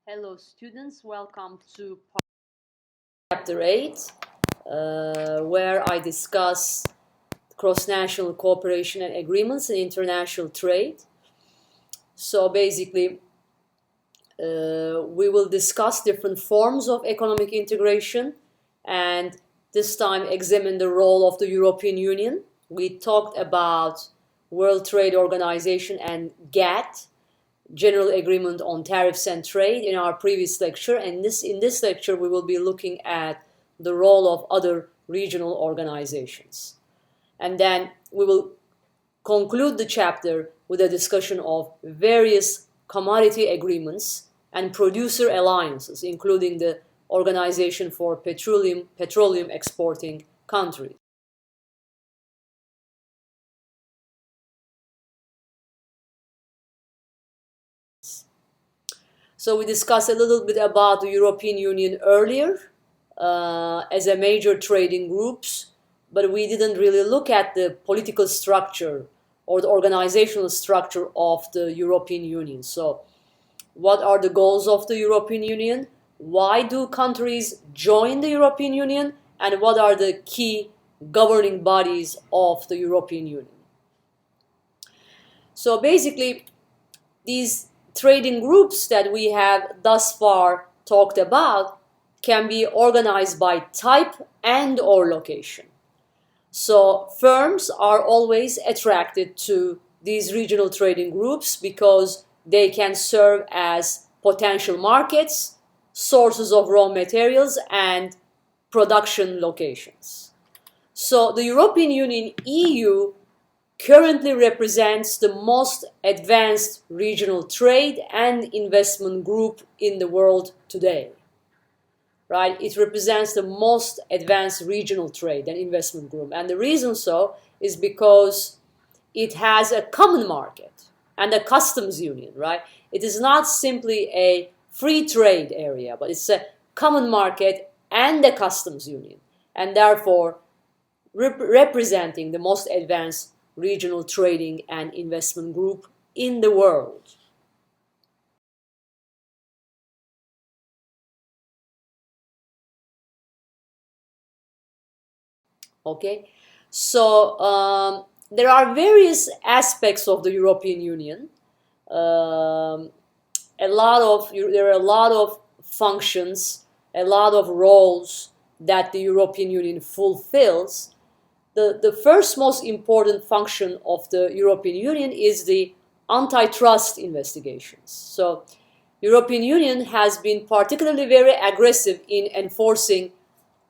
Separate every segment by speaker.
Speaker 1: Hello students, welcome to Chapter 8, where I discuss cross-national cooperation and agreements and international trade. So basically, we will discuss different forms of economic integration and this time examine the role of the European Union. We talked about World Trade Organization and GATT, General Agreement on Tariffs and Trade, in our previous lecture, and in this lecture we will be looking at the role of other regional organizations. And then we will conclude the chapter with a discussion of various commodity agreements and producer alliances, including the Organization for Petroleum Exporting Countries. So we discussed a little bit about the European Union earlier as a major trading groups, but we didn't really look at the political structure or the organizational structure of the European Union. So what are the goals of the European Union? Why do countries join the European Union? And what are the key governing bodies of the European Union? So basically, these trading groups that we have thus far talked about can be organized by type and or location. So firms are always attracted to these regional trading groups because they can serve as potential markets, sources of raw materials, and production locations. So the European Union, EU, currently represents the most advanced regional trade and investment group in the world today. Right? It represents the most advanced regional trade and investment group. And the reason so is because it has a common market and a customs union, right? It is not simply a free trade area, but it's a common market and a customs union, and therefore representing the most advanced regional trading and investment group in the world. Okay, so there are various aspects of the European Union. There are a lot of functions, a lot of roles that the European Union fulfills. The first most important function of the European Union is the antitrust investigations. So European Union has been particularly very aggressive in enforcing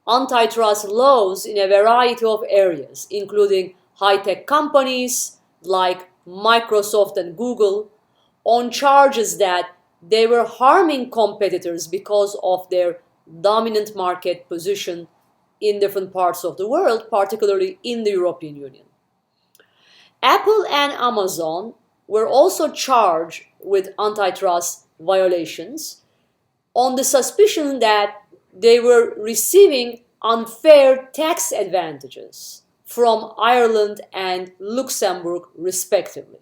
Speaker 1: antitrust laws in a variety of areas, including high-tech companies like Microsoft and Google, on charges that they were harming competitors because of their dominant market position in different parts of the world, particularly in the European Union. Apple and Amazon were also charged with antitrust violations on the suspicion that they were receiving unfair tax advantages from Ireland and Luxembourg, respectively.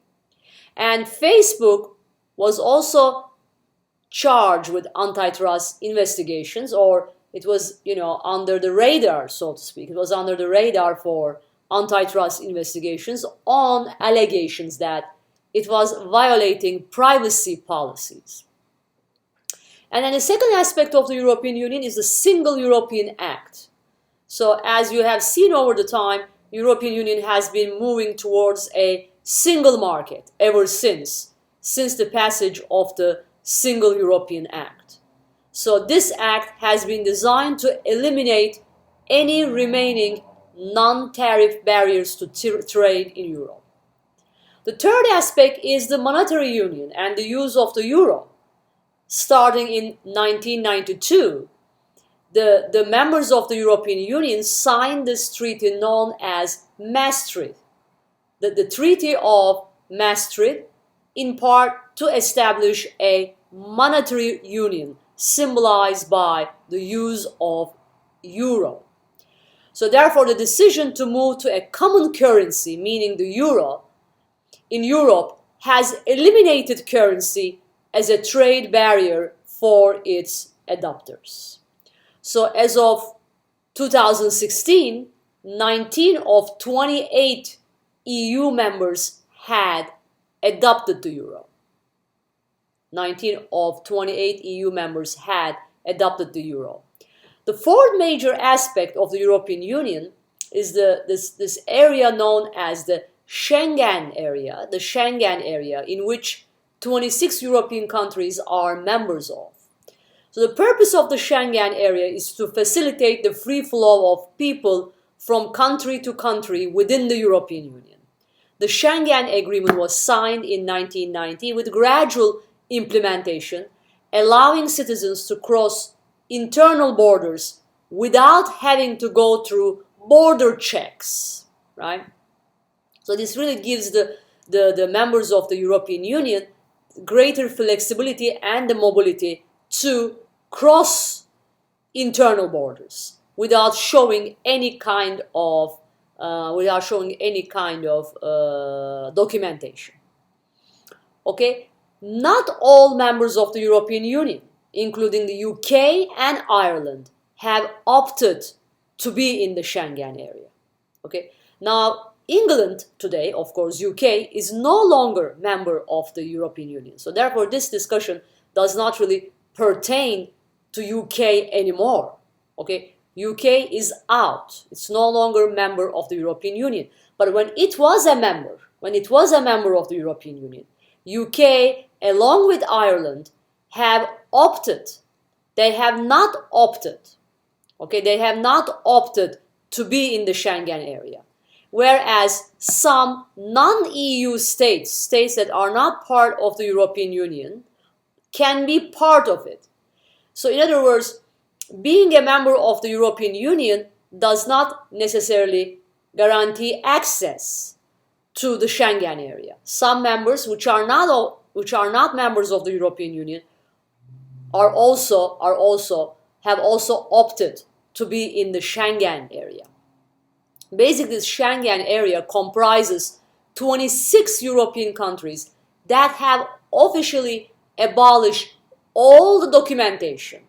Speaker 1: And Facebook was also charged with antitrust investigations, or it was, under the radar, so to speak. It was under the radar for antitrust investigations on allegations that it was violating privacy policies. And then the second aspect of the European Union is the Single European Act. So as you have seen over the time, European Union has been moving towards a single market ever since the passage of the Single European Act. So this act has been designed to eliminate any remaining non-tariff barriers to trade in Europe. The third aspect is the monetary union and the use of the euro. Starting in 1992, the members of the European Union signed this treaty known as Maastricht. The Treaty of Maastricht, in part to establish a monetary union symbolized by the use of euro. So therefore, the decision to move to a common currency, meaning the euro, in Europe has eliminated currency as a trade barrier for its adopters. So as of 2016, 19 of 28 EU members had adopted the euro. 19 of 28 EU members had adopted the euro. The fourth major aspect of the European Union is this area known as the Schengen area, in which 26 European countries are members of. So the purpose of the Schengen area is to facilitate the free flow of people from country to country within the European Union. The Schengen Agreement was signed in 1990 with gradual implementation, allowing citizens to cross internal borders without having to go through border checks, right? So this really gives the members of the European Union greater flexibility and the mobility to cross internal borders without showing any kind of documentation. Okay, not all members of the European Union, including the UK and Ireland, have opted to be in the Schengen area. Okay, now England today, of course, UK, is no longer member of the European Union. So therefore, this discussion does not really pertain to UK anymore. Okay, UK is out. It's no longer member of the European Union. But when it was a member of the European Union, UK, along with Ireland, have opted. They have not opted. Okay, they have not opted to be in the Schengen area. Whereas some non-EU states that are not part of the European Union, can be part of it. So in other words, being a member of the European Union does not necessarily guarantee access to the Schengen area. Some members which are not members of the European Union have also opted to be in the Schengen area. Basically, this Schengen area comprises 26 European countries that have officially abolished all the documentation,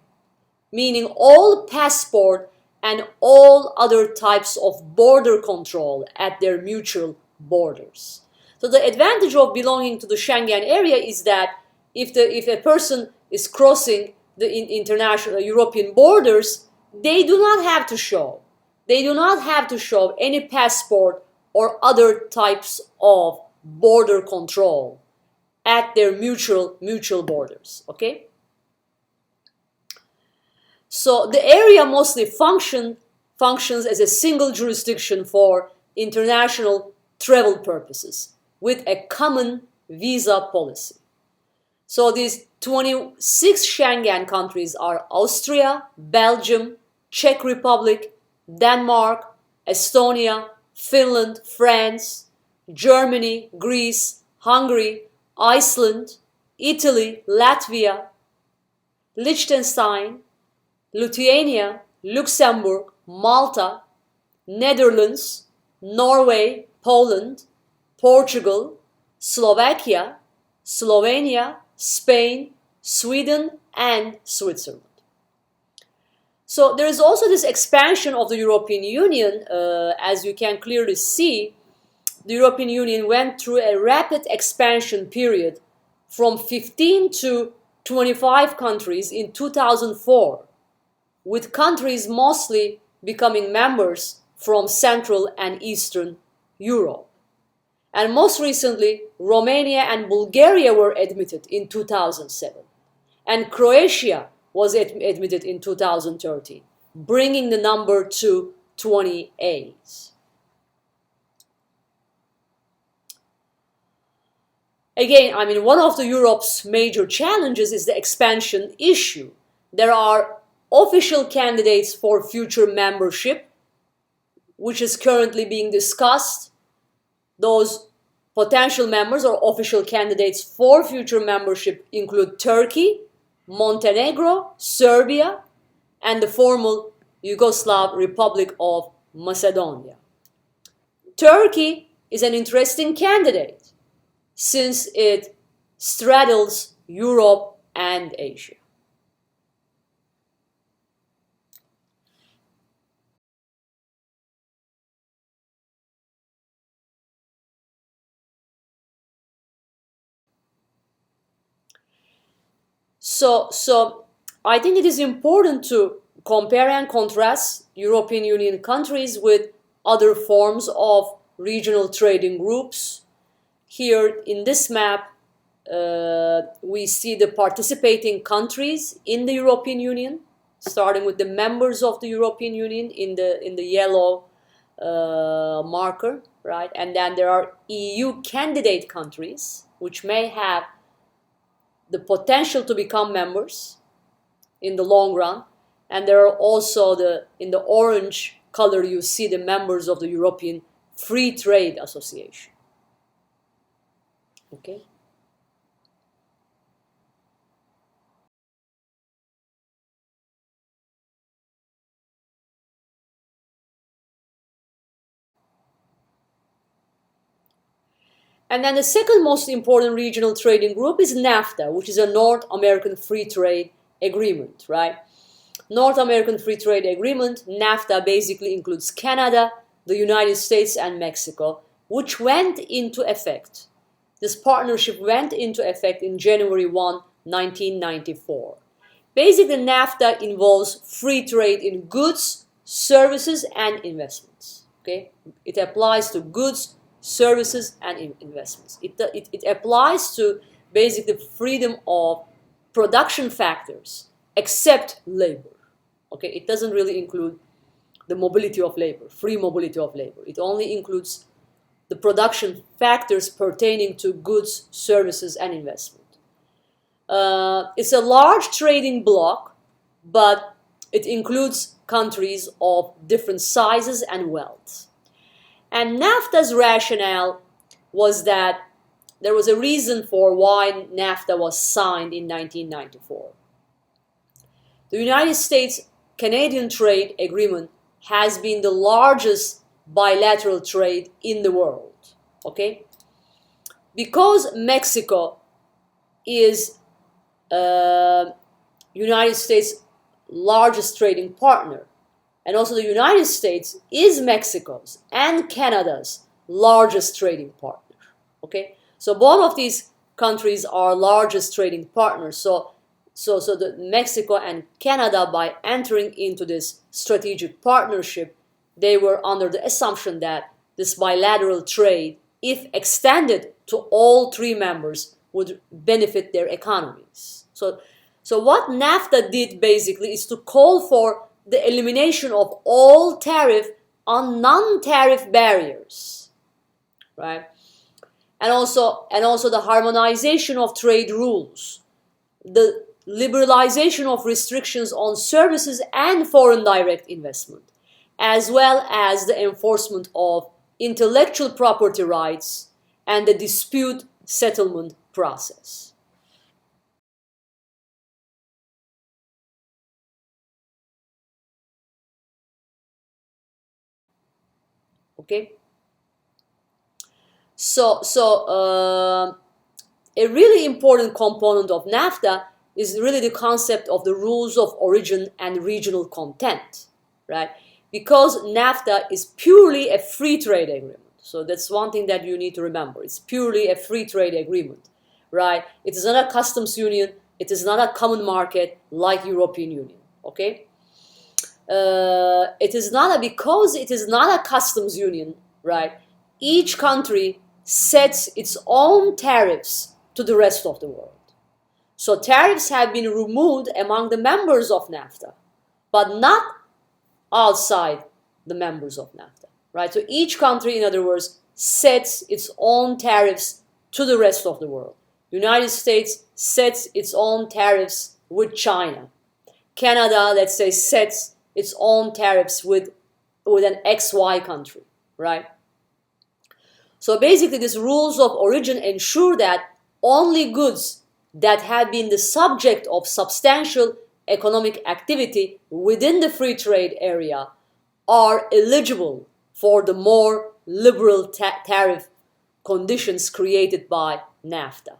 Speaker 1: meaning all passport and all other types of border control at their mutual borders. So the advantage of belonging to the Schengen area is that if a person is crossing the international European borders, they do not have to show any passport or other types of border control at their mutual borders. Okay? So the area mostly functions as a single jurisdiction for international travel purposes with a common visa policy. So these 26 Schengen countries are Austria, Belgium, Czech Republic, Denmark, Estonia, Finland, France, Germany, Greece, Hungary, Iceland, Italy, Latvia, Liechtenstein, Lithuania, Luxembourg, Malta, Netherlands, Norway, Poland, Portugal, Slovakia, Slovenia, Spain, Sweden, and Switzerland. So there is also this expansion of the European Union. As you can clearly see, the European Union went through a rapid expansion period from 15 to 25 countries in 2004, with countries mostly becoming members from Central and Eastern Europe. And most recently, Romania and Bulgaria were admitted in 2007. And Croatia was admitted in 2013, bringing the number to 28. Again, one of Europe's major challenges is the expansion issue. There are official candidates for future membership, which is currently being discussed. Those potential members or official candidates for future membership include Turkey, Montenegro, Serbia, and the former Yugoslav Republic of Macedonia. Turkey is an interesting candidate since it straddles Europe and Asia. So I think it is important to compare and contrast European Union countries with other forms of regional trading groups. Here in this map, we see the participating countries in the European Union, starting with the members of the European Union in the yellow marker, right? And then there are EU candidate countries, which may have the potential to become members in the long run. And there are also in the orange color, you see the members of the European Free Trade Association. Okay. And then the second most important regional trading group is NAFTA, which is a North American Free Trade Agreement, right? North American Free Trade Agreement, NAFTA, basically includes Canada, the United States, and Mexico, which went into effect. This partnership went into effect in January 1, 1994. Basically, NAFTA involves free trade in goods, services, and investments. Okay? It applies to goods, services, and investments. It applies to basically freedom of production factors, except labor. Okay, it doesn't really include the mobility of labor, free mobility of labor. It only includes the production factors pertaining to goods, services, and investment. It's a large trading bloc, but it includes countries of different sizes and wealth. And NAFTA's rationale was that there was a reason for why NAFTA was signed in 1994. The United States-Canadian Trade Agreement has been the largest bilateral trade in the world, okay? Because Mexico is United States' largest trading partner, and also the United States is Mexico's and Canada's largest trading partner, okay? So both of these countries are largest trading partners. So the Mexico and Canada, by entering into this strategic partnership, they were under the assumption that this bilateral trade, if extended to all three members, would benefit their economies. So what NAFTA did basically is to call for the elimination of all tariff on non-tariff barriers, right? And also the harmonization of trade rules, the liberalization of restrictions on services and foreign direct investment, as well as the enforcement of intellectual property rights and the dispute settlement process. Okay? So a really important component of NAFTA is really the concept of the rules of origin and regional content, right? Because NAFTA is purely a free trade agreement. So that's one thing that you need to remember. It's purely a free trade agreement, right? It is not a customs union. It is not a common market like European Union, okay? Because it is not a customs union, right? Each country sets its own tariffs to the rest of the world. So tariffs have been removed among the members of NAFTA, but not outside the members of NAFTA, right? So each country, in other words, sets its own tariffs to the rest of the world. United States sets its own tariffs with China. Canada, let's say, sets its own tariffs with an XY country, right? So basically, these rules of origin ensure that only goods that have been the subject of substantial economic activity within the free trade area are eligible for the more liberal tariff conditions created by NAFTA.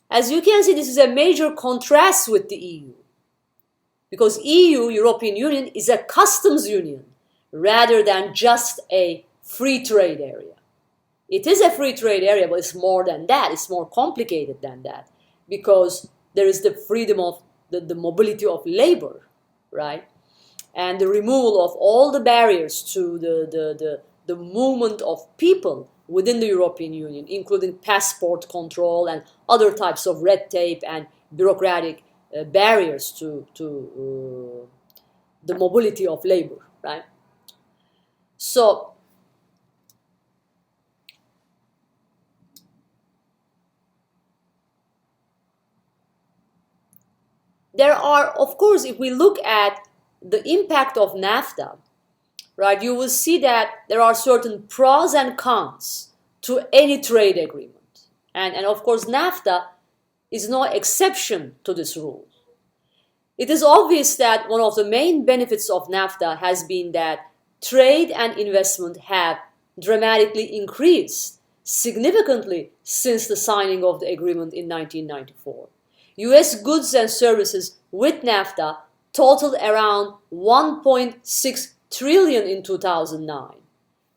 Speaker 1: As you can see, this is a major contrast with the EU, because EU, European Union, is a customs union rather than just a free trade area. It is a free trade area, but it's more than that. It's more complicated than that, because there is the freedom of the mobility of labor, right? And the removal of all the barriers to the movement of people within the European Union, including passport control and other types of red tape and bureaucratic barriers to the mobility of labor, right? So there are, of course, if we look at the impact of NAFTA, right, you will see that there are certain pros and cons to any trade agreement. And of course, NAFTA is no exception to this rule. It is obvious that one of the main benefits of NAFTA has been that trade and investment have dramatically increased significantly since the signing of the agreement in 1994. US goods and services with NAFTA totaled around 1.6 trillion in 2009,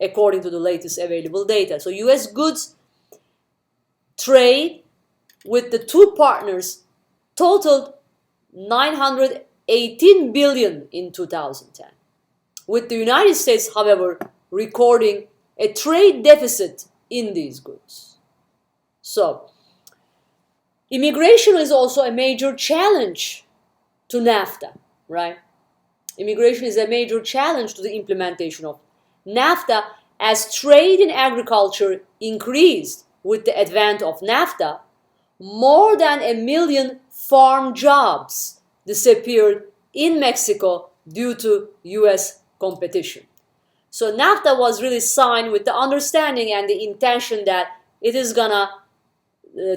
Speaker 1: according to the latest available data. So US goods trade with the two partners totaled 918 billion in 2010, with the United States, however, recording a trade deficit in these goods. So, immigration is also a major challenge to NAFTA, right? Immigration is a major challenge to the implementation of NAFTA, as trade in agriculture increased with the advent of NAFTA. More than 1 million farm jobs disappeared in Mexico due to US competition. So NAFTA was really signed with the understanding and the intention that it is gonna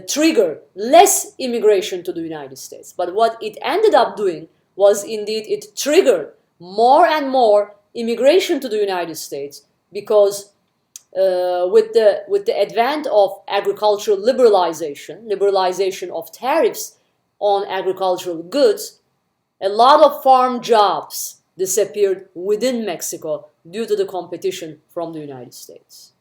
Speaker 1: trigger less immigration to the United States. But what it ended up doing was indeed it triggered more and more immigration to the United States, because with the advent of agricultural liberalization of tariffs on agricultural goods, a lot of farm jobs disappeared within Mexico due to the competition from the United States.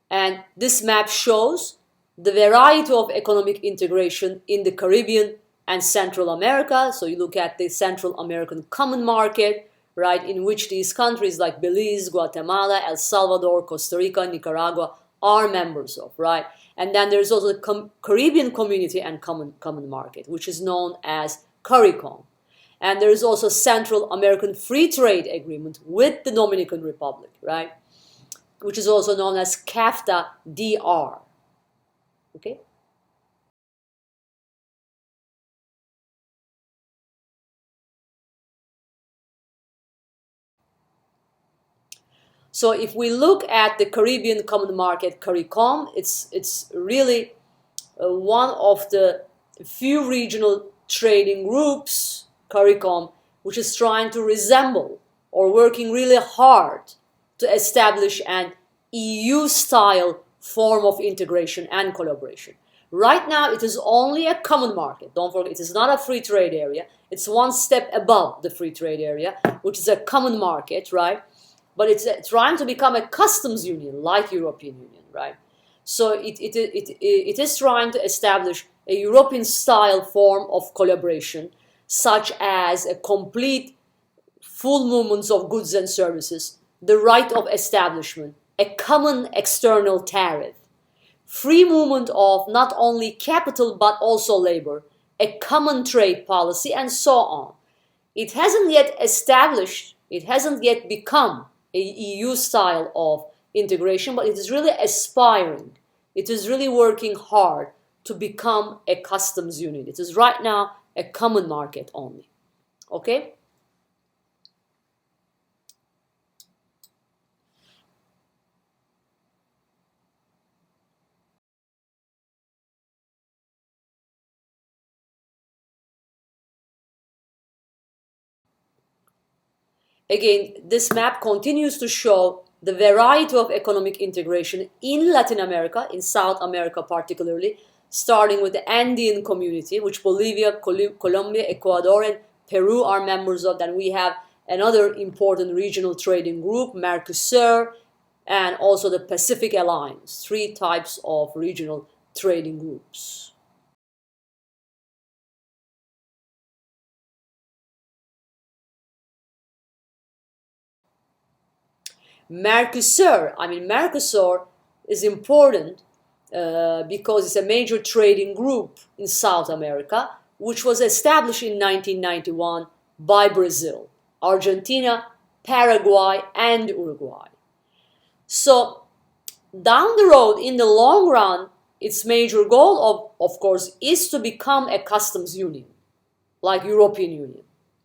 Speaker 1: And this map shows the variety of economic integration in the Caribbean and Central America. So you look at the Central American Common Market, right, in which these countries like Belize, Guatemala, El Salvador, Costa Rica, Nicaragua are members of, right? And then there's also the Caribbean Community and Common Market, which is known as CARICOM. And there is also Central American Free Trade Agreement with the Dominican Republic, right, which is also known as CAFTA-DR. Okay? So if we look at the Caribbean Common Market, CARICOM, it's really one of the few regional trading groups, CARICOM, which is trying to resemble or working really hard to establish an EU-style form of integration and collaboration. Right now, it is only a common market. Don't forget, it is not a free trade area. It's one step above the free trade area, which is a common market, right? But it's trying to become a customs union like European Union, right? So it is trying to establish a European-style form of collaboration, such as a complete full movements of goods and services, the right of establishment, a common external tariff, free movement of not only capital but also labor, a common trade policy, and so on. It hasn't yet established, it hasn't yet become a EU style of integration, but it is really aspiring. It is really working hard to become a customs union. It is right now a common market only. Okay? Again, this map continues to show the variety of economic integration in Latin America, in South America particularly, starting with the Andean community, which Bolivia, Colombia, Ecuador, and Peru are members of. Then we have another important regional trading group, Mercosur, and also the Pacific Alliance, 3 types of regional trading groups. Mercosur is important because it's a major trading group in South America, which was established in 1991 by Brazil, Argentina, Paraguay, and Uruguay. So down the road, in the long run, its major goal, of course, is to become a customs union, like European Union,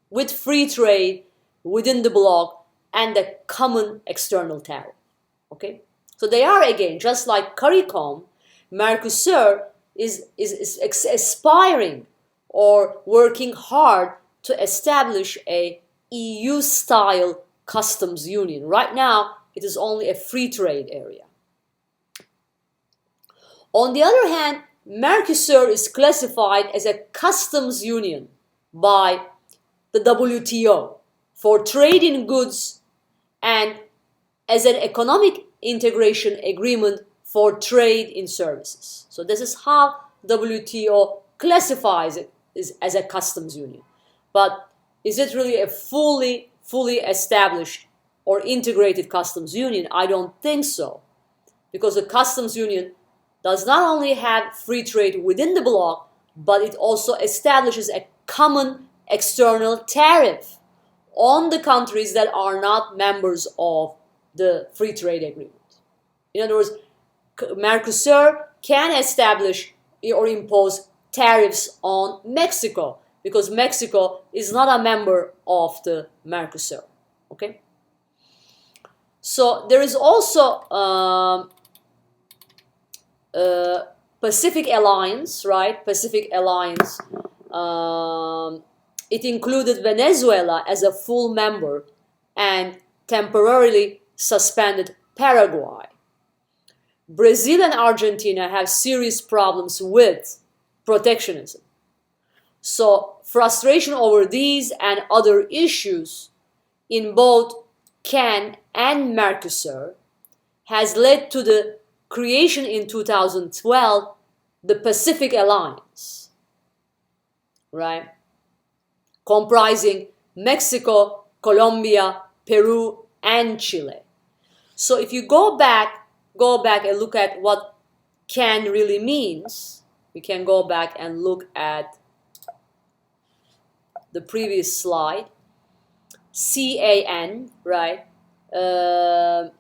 Speaker 1: with free trade within the bloc and a common external tariff. Okay? So they are, again, just like CARICOM, Mercosur is aspiring or working hard to establish a EU-style customs union. Right now, it is only a free trade area. On the other hand, Mercosur is classified as a customs union by the WTO for trade in goods and as an economic integration agreement for trade in services. So this is how WTO classifies it as a customs union. But is it really a fully established or integrated customs union? I don't think so. Because the customs union does not only have free trade within the bloc, but it also establishes a common external tariff on the countries that are not members of the free trade agreement. In other words, Mercosur can establish or impose tariffs on Mexico because Mexico is not a member of the Mercosur. Okay? So there is also Pacific Alliance, right? Pacific Alliance. It included Venezuela as a full member and temporarily suspended Paraguay. Brazil and Argentina have serious problems with protectionism. So frustration over these and other issues in both CAN and Mercosur has led to the creation in 2012 the Pacific Alliance, right? Comprising Mexico, Colombia, Peru, and Chile. So if you go back and look at what CAN really means, we can go back and look at the previous slide. CAN, right? So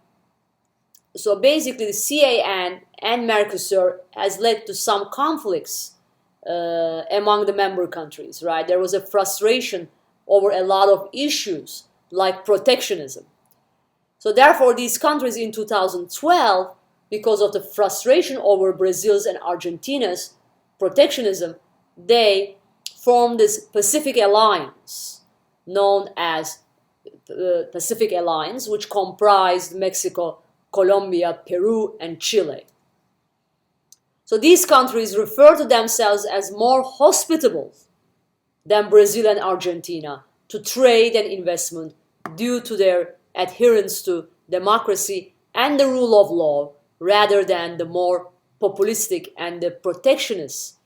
Speaker 1: basically the CAN and Mercosur has led to some conflicts among the member countries, right? There was a frustration over a lot of issues like protectionism. So therefore, these countries in 2012, because of the frustration over Brazil's and Argentina's protectionism, they formed this Pacific Alliance, known as the Pacific Alliance, which comprised Mexico, Colombia, Peru, and Chile. So these countries refer to themselves as more hospitable than Brazil and Argentina to trade and investment due to their adherence to democracy and the rule of law rather than the more populistic and the protectionist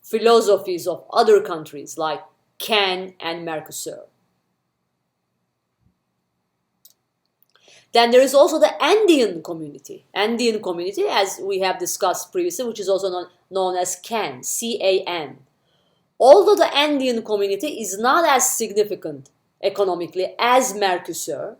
Speaker 1: philosophies of other countries like CAN and Mercosur. Then there is also the Andean community. Andean community, as we have discussed previously, which is also known as CAN, C-A-N. Although the Andean community is not as significant economically as Mercosur,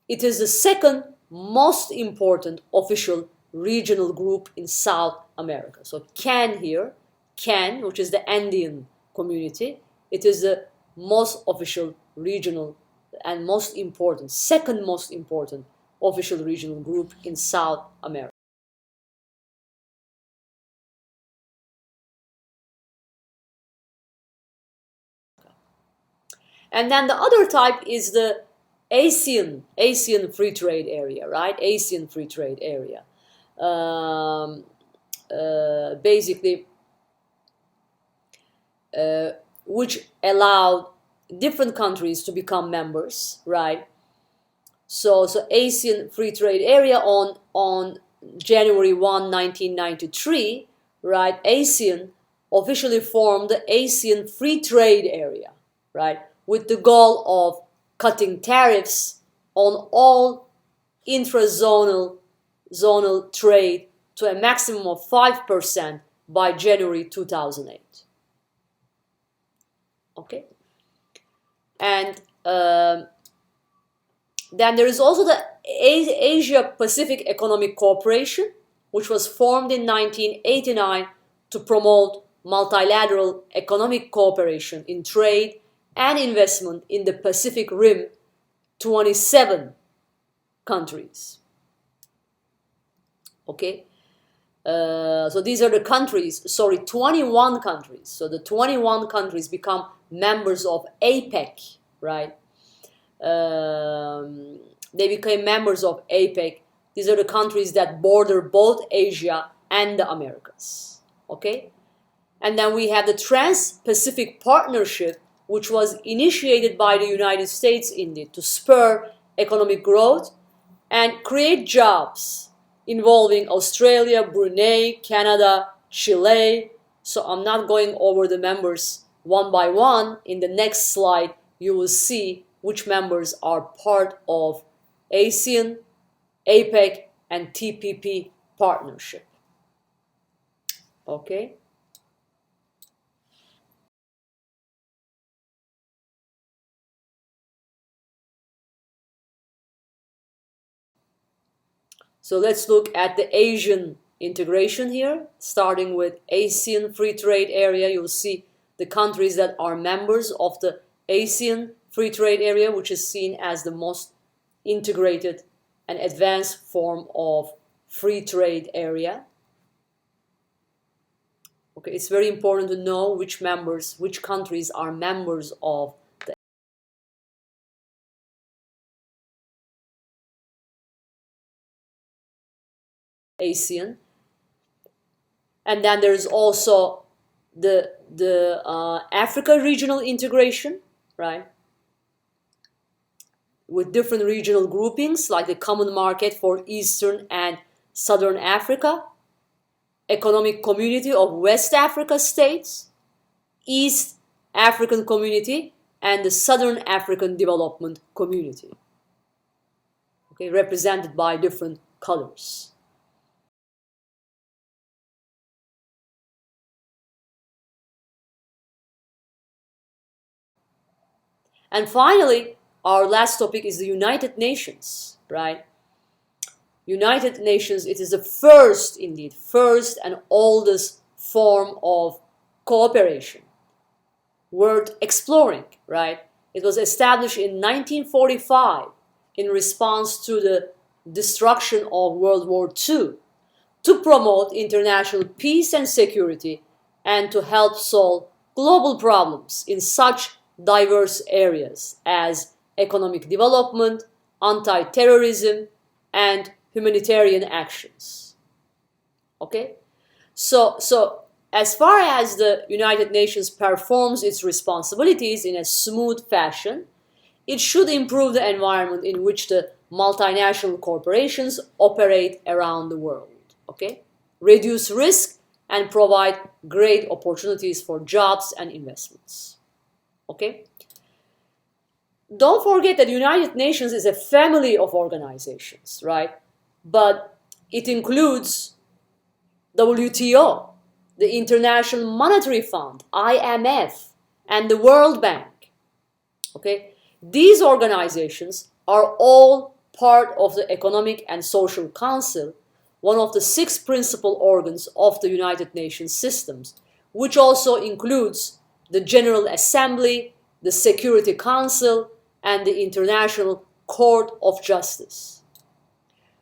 Speaker 1: it is the second most important official regional group in South America. So CAN here, CAN, which is the Andean community, it is the most official regional and most important, second most important official regional group in South America. And then the other type is the ASEAN free trade area, right? ASEAN free trade area. Basically, which allowed different countries to become members, right? So ASEAN Free Trade Area on January 1, 1993, right? ASEAN officially formed the ASEAN Free Trade Area, right? With the goal of cutting tariffs on all intra-zonal trade to a maximum of 5% by January 2008. Okay, and then there is also the Asia Pacific Economic Cooperation, which was formed in 1989 to promote multilateral economic cooperation in trade and investment in the Pacific Rim, 27 countries. Okay, so these are the countries, 21 countries. So the 21 countries become members of APEC, right? They became members of APEC. These are the countries that border both Asia and the Americas. Okay? And then we have the Trans-Pacific Partnership, which was initiated by the United States, indeed, to spur economic growth and create jobs involving Australia, Brunei, Canada, Chile. So I'm not going over the members one by one. In the next slide, you will see which members are part of ASEAN, APEC, and TPP partnership. Okay? So let's look at the Asian integration here, starting with ASEAN Free Trade Area. You'll see the countries that are members of the ASEAN Free Trade Area, which is seen as the most integrated and advanced form of free trade area. Okay, it's very important to know which countries are members of the ASEAN. And then there's also the Africa regional integration, right? With different regional groupings like the Common Market for Eastern and Southern Africa, Economic Community of West Africa States, East African Community, and the Southern African Development Community. Okay, represented by different colors. And finally, our last topic is the United Nations, right? United Nations, it is the first and oldest form of cooperation worth exploring, right? It was established in 1945 in response to the destruction of World War II to promote international peace and security and to help solve global problems in such diverse areas as economic development, anti-terrorism, and humanitarian actions. Okay? So as far as the United Nations performs its responsibilities in a smooth fashion, it should improve the environment in which the multinational corporations operate around the world. Okay? Reduce risk and provide great opportunities for jobs and investments. Okay? Don't forget that the United Nations is a family of organizations, right? But it includes WTO, the International Monetary Fund, IMF, and the World Bank. Okay? These organizations are all part of the Economic and Social Council, one of the 6 principal organs of the United Nations systems, which also includes the General Assembly, the Security Council, and the International Court of Justice.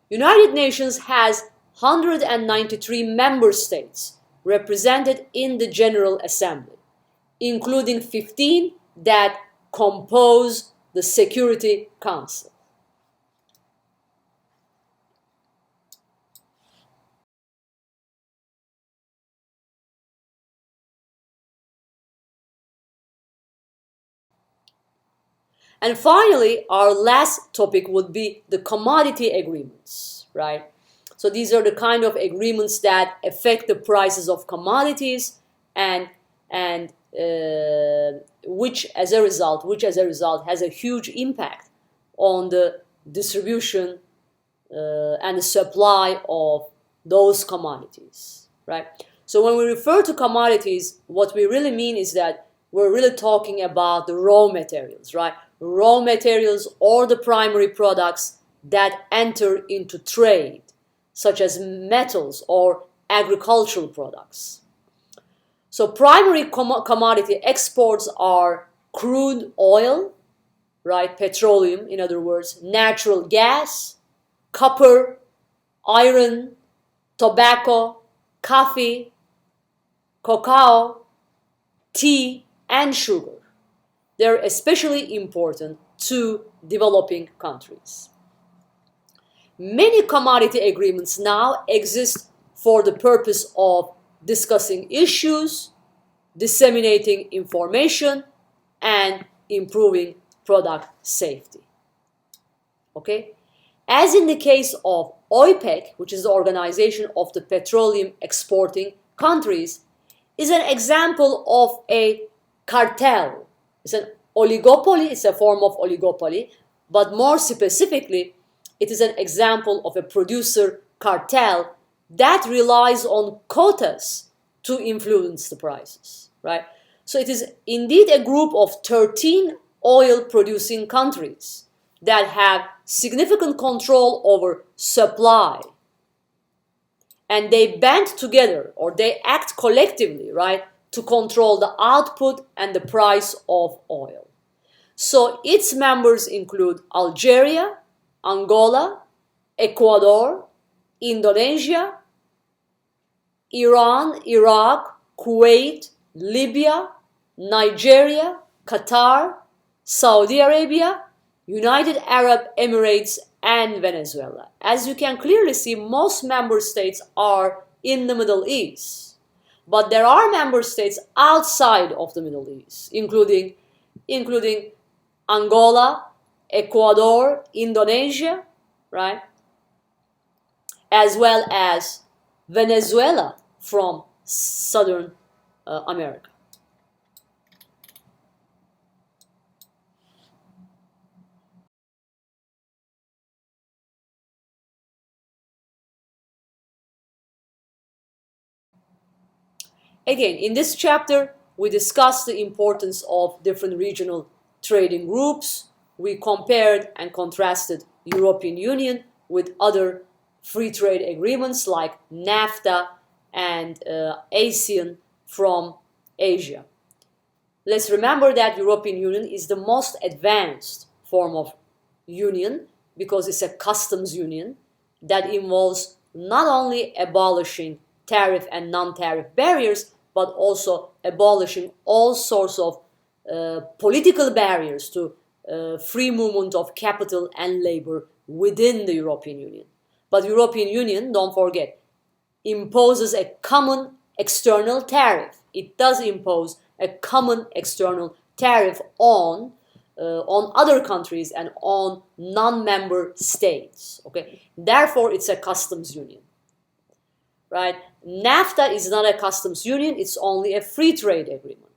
Speaker 1: United Nations has 193 member states represented in the General Assembly, including 15 that compose the Security Council. And finally, our last topic would be the commodity agreements, right? So these are the kind of agreements that affect the prices of commodities and which as a result has a huge impact on the distribution and the supply of those commodities, right? So when we refer to commodities, what we really mean is that we're really talking about the raw materials, right? Raw materials or the primary products that enter into trade, such as metals or agricultural products. So primary commodity exports are crude oil, right? Petroleum, in other words, natural gas, copper, iron, tobacco, coffee, cacao, tea, and sugar. They're especially important to developing countries. Many commodity agreements now exist for the purpose of discussing issues, disseminating information, and improving product safety. Okay? As in the case of OPEC, which is the Organization of the Petroleum Exporting Countries, is an example of a cartel. It's an oligopoly, it's a form of oligopoly, but more specifically, it is an example of a producer cartel that relies on quotas to influence the prices, right? So it is indeed a group of 13 oil-producing countries that have significant control over supply. And they band together, or they act collectively, right, to control the output and the price of oil. So its members include Algeria, Angola, Ecuador, Indonesia, Iran, Iraq, Kuwait, Libya, Nigeria, Qatar, Saudi Arabia, United Arab Emirates, and Venezuela. As you can clearly see, most member states are in the Middle East. But there are member states outside of the Middle East, including Angola, Ecuador, Indonesia, right? As well as Venezuela from Southern America. Again, in this chapter, we discussed the importance of different regional trading groups. We compared and contrasted European Union with other free trade agreements like NAFTA and ASEAN from Asia. Let's remember that European Union is the most advanced form of union because it's a customs union that involves not only abolishing tariff and non-tariff barriers, but also abolishing all sorts of political barriers to free movement of capital and labor within the European Union. But European Union, don't forget, imposes a common external tariff. It does impose a common external tariff on other countries and on non-member states. Okay, therefore it's a customs union. Right? NAFTA is not a customs union, it's only a free trade agreement.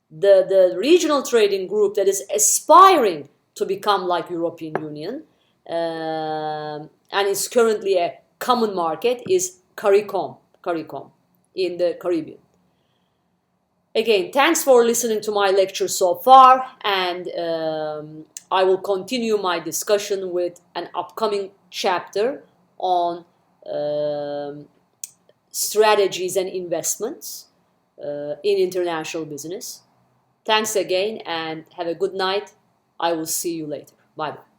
Speaker 1: The regional trading group that is aspiring to become like European Union and is currently a common market is CARICOM in the Caribbean. Again, thanks for listening to my lecture so far, and I will continue my discussion with an upcoming chapter on strategies and investments in international business. Thanks again and have a good night. I will see you later. Bye-bye.